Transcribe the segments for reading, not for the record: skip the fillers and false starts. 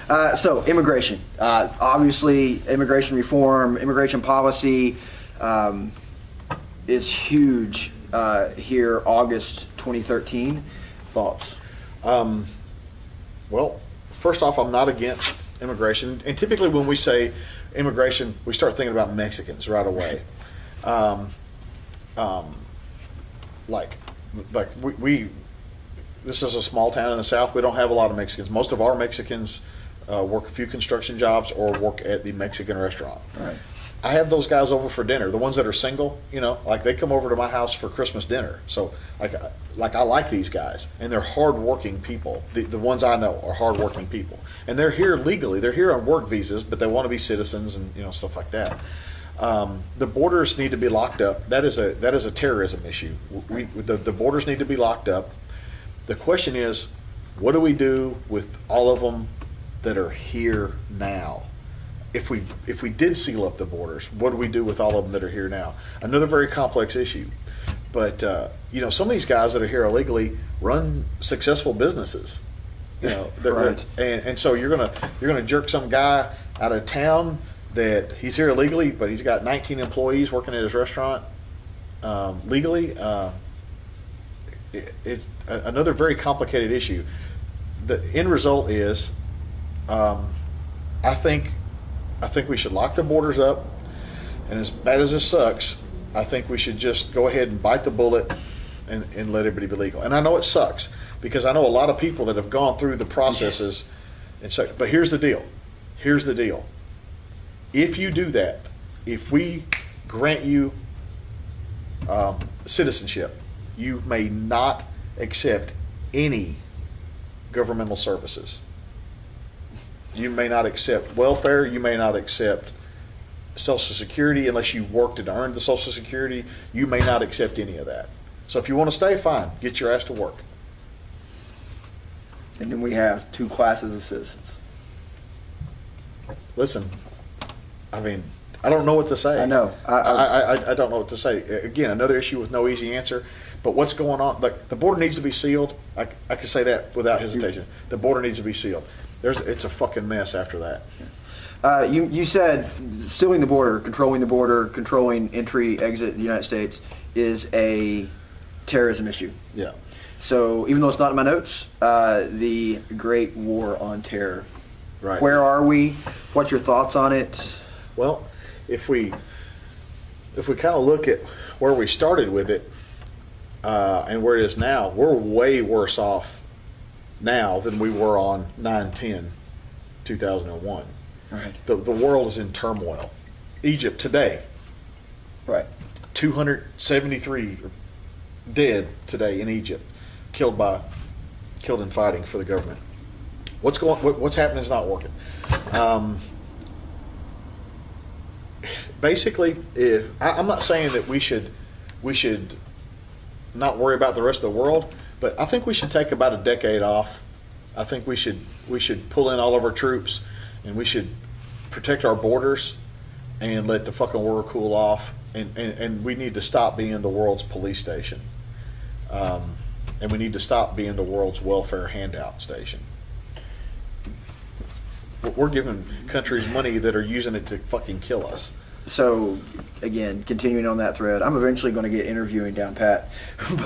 So immigration, obviously immigration reform, immigration policy is huge here, August 2013. Thoughts? Well, first off, I'm not against immigration. And typically when we say immigration, we start thinking about Mexicans right away. We this is a small town in the South. We don't have a lot of Mexicans. Most of our Mexicans work a few construction jobs or work at the Mexican restaurant. Right. I have those guys over for dinner. The ones that are single, like they come over to my house for Christmas dinner. So I like these guys, and they're hardworking people. The ones I know are hardworking people, and they're here legally. They're here on work visas, but they want to be citizens and stuff like that. The borders need to be locked up. That is a terrorism issue. The borders need to be locked up. The question is, what do we do with all of them that are here now? If we did seal up the borders, what do we do with all of them that are here now? Another very complex issue. But some of these guys that are here illegally run successful businesses. Right. And so you're gonna jerk some guy out of town that he's here illegally, but he's got 19 employees working at his restaurant legally. It's another very complicated issue. The end result is, I think we should lock the borders up, and as bad as this sucks, I think we should just go ahead and bite the bullet and let everybody be legal. And I know it sucks because I know a lot of people that have gone through the processes, and so. But here's the deal. If you do that, if we grant you citizenship, you may not accept any governmental services. You may not accept welfare. You may not accept Social Security unless you worked and earned the Social Security. You may not accept any of that. So if you want to stay, fine. Get your ass to work. And then we have two classes of citizens. Listen, I mean, I don't know what to say. I know. I don't know what to say. Again, another issue with no easy answer. But what's going on? Like, the border needs to be sealed. I can say that without hesitation. The border needs to be sealed. It's a fucking mess after that. You said sealing the border, controlling entry, exit the United States is a terrorism issue. Yeah. So even though it's not in my notes, the Great War on Terror. Right. Where are we? What's your thoughts on it? Well, if we kind of look at where we started with it and where it is now, we're way worse off now than we were on 9/10/2001. Right. The world is in turmoil. Egypt today, right, 273 dead today in Egypt, killed in fighting for the government. What's happening is not working. Basically, I'm not saying that we should not worry about the rest of the world, but I think we should take about a decade off. I think we should pull in all of our troops, and we should protect our borders and let the fucking world cool off. And we need to stop being the world's police station. And we need to stop being the world's welfare handout station. We're giving countries money that are using it to fucking kill us. So, again, continuing on that thread, I'm eventually going to get interviewing down pat.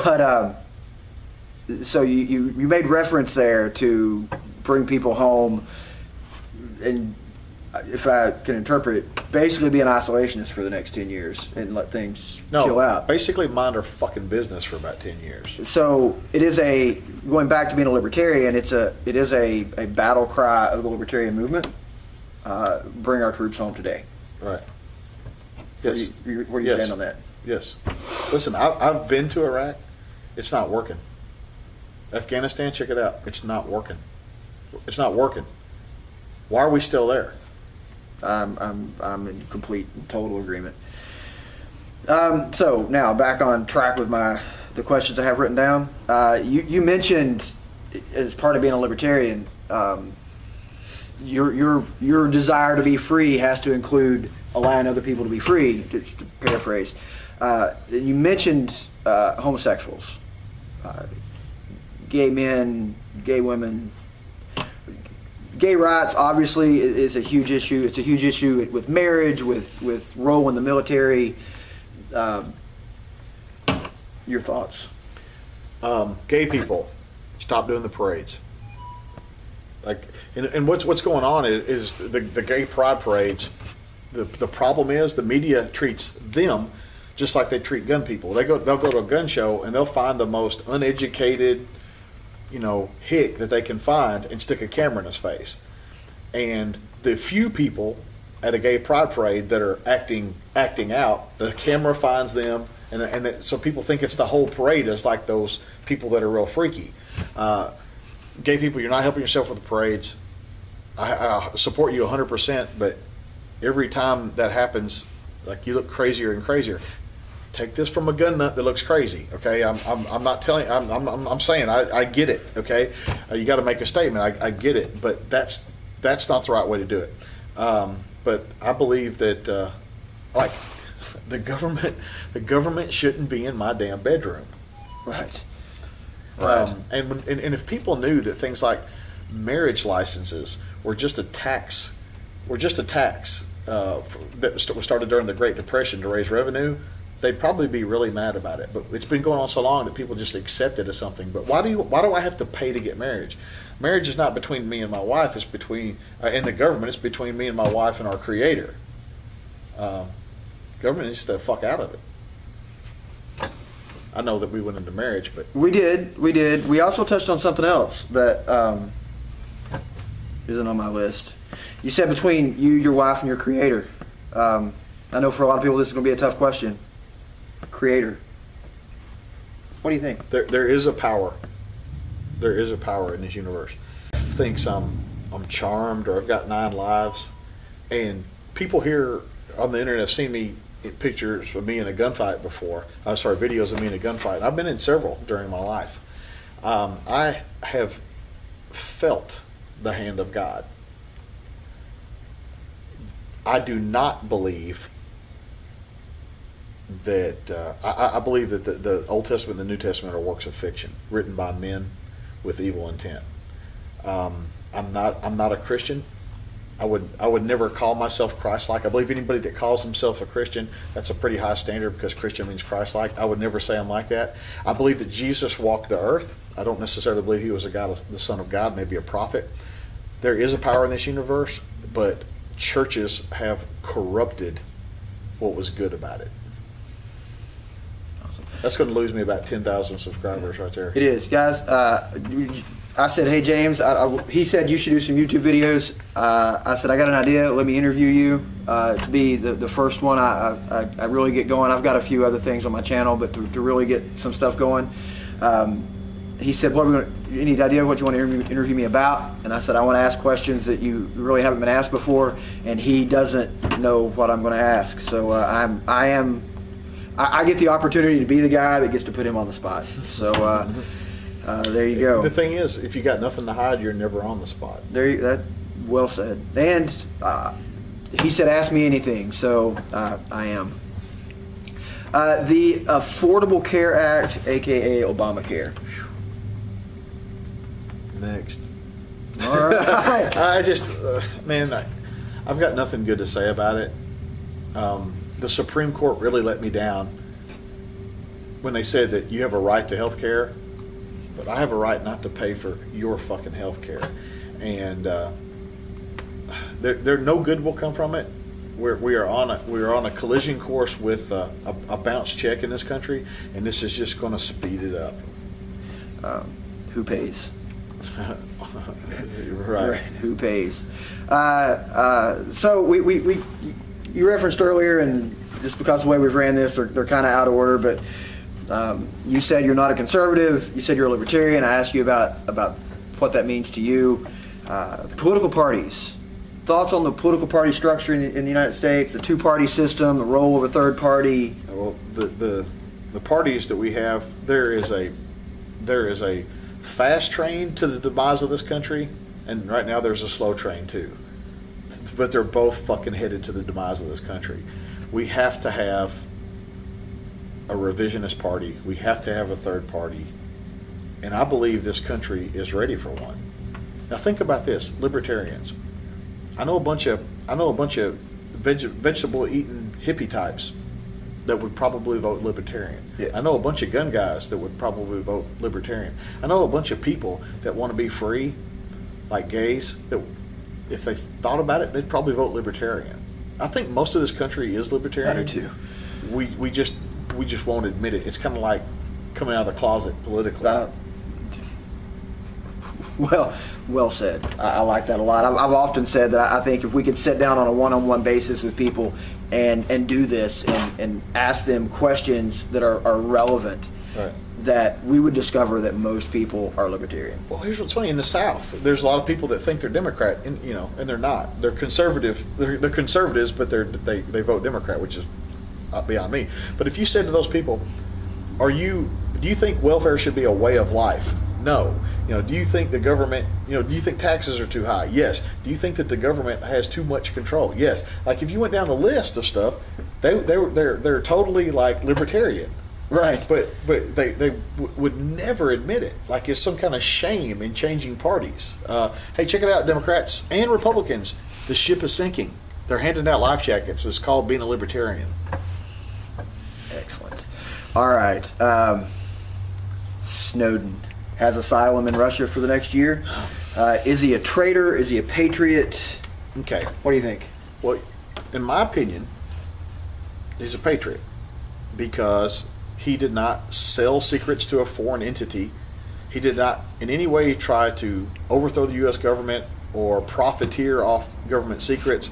But, so you made reference there to bring people home, and if I can interpret it, basically be an isolationist for the next 10 years and let things chill out. Basically mind our fucking business for about 10 years. So it is going back to being a libertarian, it is a battle cry of the libertarian movement. Bring our troops home today. Right. Yes. Where do you stand on that? Yes. Listen, I've been to Iraq. It's not working. Afghanistan, check it out. It's not working. It's not working. Why are we still there? I'm in complete and total agreement. So now back on track with the questions I have written down. You mentioned as part of being a libertarian, your desire to be free has to include allowing other people to be free. Just to paraphrase, you mentioned homosexuals, gay men, gay women, gay rights obviously is a huge issue. It's a huge issue with marriage, with role in the military. Your thoughts? Gay people, stop doing the parades. Like, and what's going on is the gay pride parades. The problem is the media treats them just like they treat gun people. They'll go to a gun show and they'll find the most uneducated, hick that they can find and stick a camera in his face. And the few people at a gay pride parade that are acting out, the camera finds them, so people think it's the whole parade is like those people that are real freaky. Gay people, you're not helping yourself with the parades. I support you 100%, but every time that happens, like, you look crazier and crazier. Take this from a gun nut that looks crazy, okay? I'm not telling. I'm saying I get it, okay? You got to make a statement. I get it, but that's not the right way to do it. But I believe that like the government shouldn't be in my damn bedroom, Right. and if people knew that things like marriage licenses were just a tax, that was started during the Great Depression to raise revenue, they'd probably be really mad about it. But it's been going on so long that people just accept it as something. But why do I have to pay to get marriage? Marriage is not between me and my wife. It's between and the government. It's between me and my wife and our Creator. Government needs to fuck out of it. I know that we went into marriage, but We did. We also touched on something else that isn't on my list. You said between you, your wife, and your Creator. I know for a lot of people this is going to be a tough question. Creator. What do you think? there is a power. There is a power in this universe. Thinks I'm charmed, or I've got 9 lives, and people here on the internet have seen me in pictures of me in a gunfight before. Videos of me in a gunfight. I've been in several during my life. I have felt the hand of God. I do not believe that I believe that the Old Testament and the New Testament are works of fiction written by men with evil intent. I'm not a Christian. I would never call myself Christ-like. I believe anybody that calls himself a Christian, that's a pretty high standard, because Christian means Christ-like. I would never say I'm like that. I believe that Jesus walked the earth. I don't necessarily believe he was the Son of God, maybe a prophet. There is a power in this universe, but churches have corrupted what was good about it. Awesome. That's going to lose me about 10,000 subscribers right there. It is, guys. I said, hey, James. He said you should do some YouTube videos. I said, I got an idea. Let me interview you to be the first one. I really get going. I've got a few other things on my channel, but to really get some stuff going. He said, you need an idea of what you want to interview me about? And I said, I want to ask questions that you really haven't been asked before. And he doesn't know what I'm going to ask. So I get the opportunity to be the guy that gets to put him on the spot. So there you go. The thing is, if you got nothing to hide, you're never on the spot. Well said. And he said, ask me anything. So I am. The Affordable Care Act, a.k.a. Obamacare. Next. All right. I've got nothing good to say about it. The Supreme Court really let me down when they said that you have a right to health care, but I have a right not to pay for your fucking health care. And there no good will come from it. We are on a collision course with a bounce check in this country, and this is just going to speed it up. Who pays? Right. Who pays? So you referenced earlier, and just because of the way we've ran this, they're kind of out of order. But you said you're not a conservative. You said you're a libertarian. I asked you about what that means to you. Political parties. Thoughts on the political party structure in the United States, the two-party system, the role of a third party? Well, the parties that we have, there is a fast train to the demise of this country, and right now there's a slow train too. But they're both fucking headed to the demise of this country. We have to have a revisionist party. We have to have a third party, and I believe this country is ready for one. Now think about this, libertarians. I know a bunch of vegetable eating hippie types that would probably vote libertarian. Yeah. I know a bunch of gun guys that would probably vote libertarian. I know a bunch of people that want to be free, like gays, that if they thought about it, they'd probably vote libertarian. I think most of this country is libertarian. I do too. We just won't admit it. It's kind of like coming out of the closet politically. Well said. I like that a lot. I've often said that I think if we could sit down on a one-on-one basis with people and do this and ask them questions that are relevant, right, that we would discover that most people are libertarian. Well, here's what's funny. In the South, there's a lot of people that think they're Democrat, and they're not. They're conservative. They're conservatives, but they vote Democrat, which is beyond me. But if you said to those people, do you think welfare should be a way of life? No. Do you think the government, do you think taxes are too high? Yes. Do you think that the government has too much control? Yes. Like if you went down the list of stuff, they're totally like libertarian. Right. But they would never admit it. Like it's some kind of shame in changing parties. Hey, check it out, Democrats and Republicans. The ship is sinking. They're handing out life jackets. It's called being a libertarian. Excellent. All right. Snowden has asylum in Russia for the next year. Is he a traitor? Is he a patriot? Okay. What do you think? Well, in my opinion, he's a patriot because he did not sell secrets to a foreign entity. He did not in any way try to overthrow the U.S. government or profiteer off government secrets.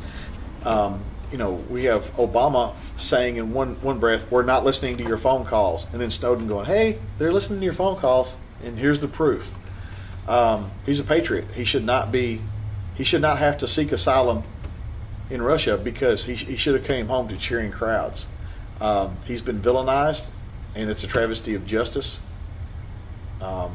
We have Obama saying in one breath, "We're not listening to your phone calls," and then Snowden going, "Hey, they're listening to your phone calls, and here's the proof." He's a patriot. He should not have to seek asylum in Russia because he should have came home to cheering crowds. He's been villainized, and it's a travesty of justice. God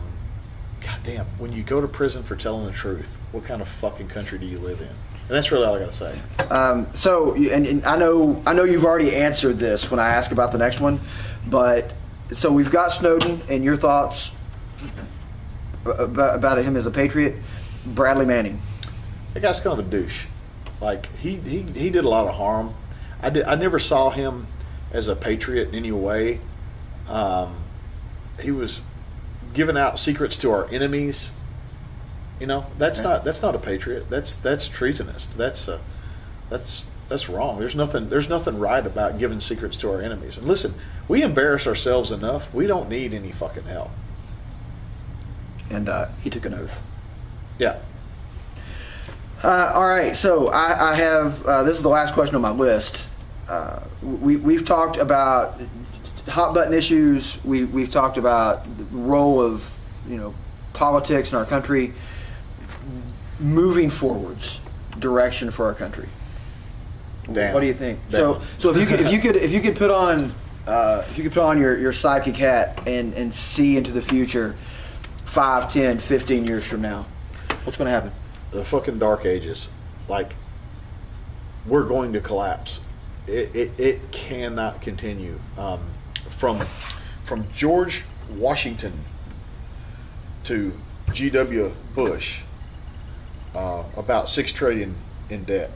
damn, when you go to prison for telling the truth, what kind of fucking country do you live in? And that's really all I got to say. And I know you've already answered this when I ask about the next one, but so we've got Snowden and your thoughts about him as a patriot. Bradley Manning. That guy's kind of a douche. Like he did a lot of harm. I never saw him as a patriot in any way. He was giving out secrets to our enemies. That's not a patriot. That's treasonous. That's wrong. There's nothing right about giving secrets to our enemies. And listen, we embarrass ourselves enough. We don't need any fucking help. And he took an oath. Yeah. All right. So I have this is the last question on my list. We've talked about hot button issues. We've talked about the role of politics in our country. Moving forwards, direction for our country. Damn. What do you think? Damn. So if you could put on your psychic hat and see into the future, 5, 10, 15 years from now, what's going to happen? The fucking dark ages. Like we're going to collapse. It cannot continue. From George Washington to G.W. Bush. About $6 trillion in debt.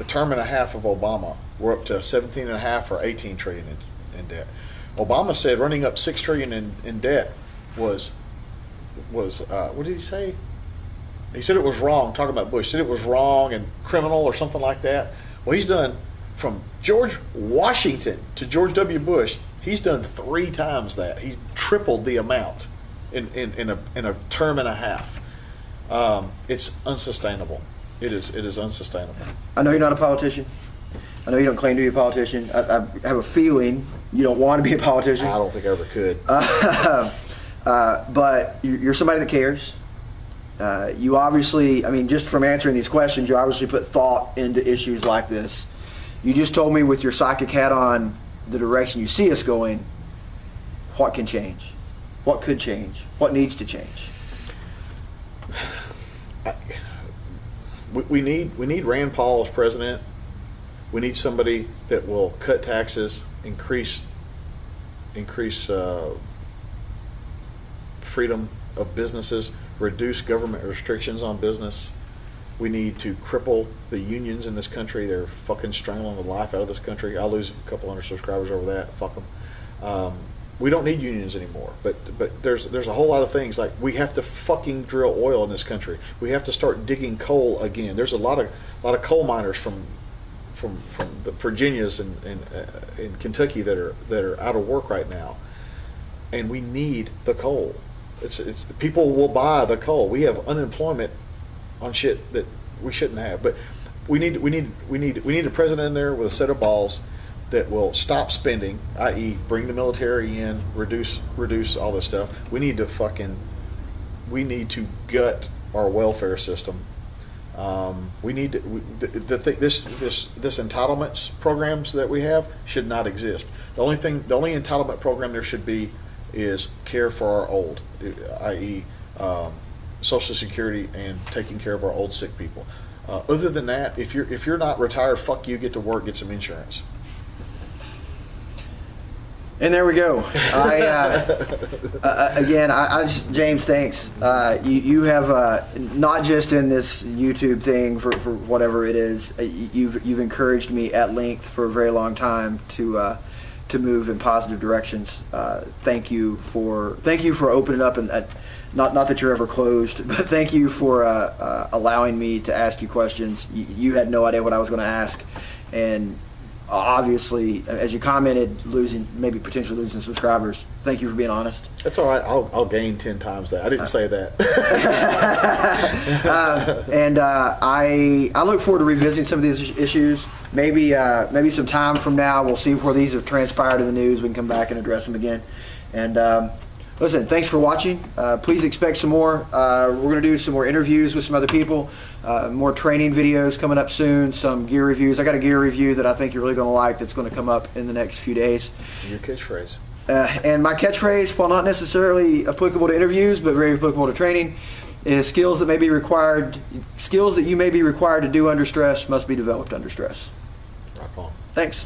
A term and a half of Obama, we're up to 17.5 or 18 trillion in debt. Obama said running up $6 trillion in debt was what did he say? He said it was wrong. Talking about Bush, said it was wrong and criminal or something like that. Well, he's done from George Washington to George W. Bush. He's done 3 times that. He's tripled the amount in a term and a half. It's unsustainable. It is unsustainable. I know you're not a politician. I know you don't claim to be a politician. I have a feeling you don't want to be a politician. I don't think I ever could. But you're somebody that cares. You obviously, just from answering these questions, you obviously put thought into issues like this. You just told me with your psychic hat on the direction you see us going. What can change? What could change? What needs to change? We need Rand Paul as president. We need somebody that will cut taxes, increase freedom of businesses, reduce government restrictions on business. We need to cripple the unions in this country. They're fucking strangling the life out of this country. I'll lose a couple hundred subscribers over that. Fuck them. We don't need unions anymore. But there's a whole lot of things, like we have to fucking drill oil in this country. We have to start digging coal again. There's a lot of coal miners from the Virginias and in Kentucky that are out of work right now, and we need the coal. It's people will buy the coal. We have unemployment on shit that we shouldn't have, but we need a president in there with a set of balls that will stop spending, i.e., bring the military in, reduce all this stuff. We need to gut our welfare system. We need this entitlements programs that we have should not exist. The only entitlement program there should be is care for our old, i.e., Social Security and taking care of our old sick people. Other than that, if you're not retired, fuck you, get to work, get some insurance. And there we go. I just, James, thanks. You have not just in this YouTube thing for whatever it is. You've encouraged me at length for a very long time to move in positive directions. Thank you for opening up, and not that you're ever closed, but thank you for allowing me to ask you questions. You had no idea what I was going to ask, and obviously, as you commented, potentially losing subscribers. Thank you for being honest. That's all right. I'll gain 10 times that. I didn't say that. I look forward to revisiting some of these issues. Maybe some time from now, we'll see where these have transpired in the news. We can come back and address them again. And listen, thanks for watching. Please expect some more. We're going to do some more interviews with some other people, more training videos coming up soon, some gear reviews. I got a gear review that I think you're really going to like that's going to come up in the next few days. Your catchphrase. And my catchphrase, while not necessarily applicable to interviews, but very applicable to training, is skills that you may be required to do under stress must be developed under stress. Rock on. Thanks.